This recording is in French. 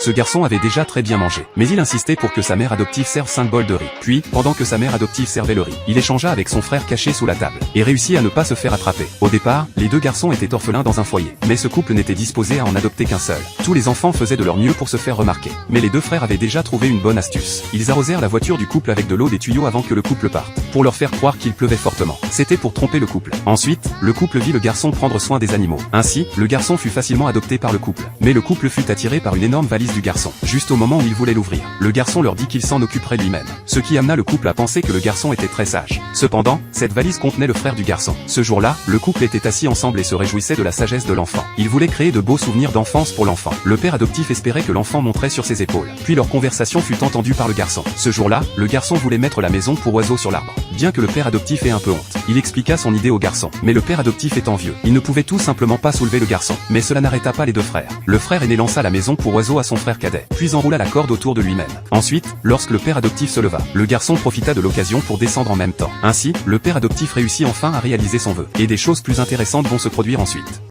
Ce garçon avait déjà très bien mangé, mais il insistait pour que sa mère adoptive serve 5 bols de riz. Puis, pendant que sa mère adoptive servait le riz, il échangea avec son frère caché sous la table, et réussit à ne pas se faire attraper. Au départ, les deux garçons étaient orphelins dans un foyer, mais ce couple n'était disposé à en adopter qu'un seul. Tous les enfants faisaient de leur mieux pour se faire remarquer, mais les deux frères avaient déjà trouvé une bonne astuce. Ils arrosèrent la voiture du couple avec de l'eau des tuyaux avant que le couple parte, pour leur faire croire qu'il pleuvait fortement. C'était pour tromper le couple. Ensuite, le couple vit le garçon prendre soin des animaux. Ainsi, le garçon fut facilement adopté par le couple. Mais le couple fut attiré par une énorme valise du garçon. Juste au moment où il voulait l'ouvrir, le garçon leur dit qu'il s'en occuperait lui-même. Ce qui amena le couple à penser que le garçon était très sage. Cependant, cette valise contenait le frère du garçon. Ce jour-là, le couple était assis ensemble et se réjouissait de la sagesse de l'enfant. Il voulait créer de beaux souvenirs d'enfance pour l'enfant. Le père adoptif espérait que l'enfant monterait sur ses épaules. Puis leur conversation fut entendue par le garçon. Ce jour-là, le garçon voulait mettre la maison pour oiseaux sur l'arbre. Bien que le père adoptif ait un peu honte, il expliqua son idée au garçon. Mais le père adoptif étant vieux, il ne pouvait tout simplement pas soulever le garçon. Mais cela n'arrêta pas les deux frères. Le frère aîné lança la maison pour oiseau à son frère cadet, puis enroula la corde autour de lui-même. Ensuite, lorsque le père adoptif se leva, le garçon profita de l'occasion pour descendre en même temps. Ainsi, le père adoptif réussit enfin à réaliser son vœu. Et des choses plus intéressantes vont se produire ensuite.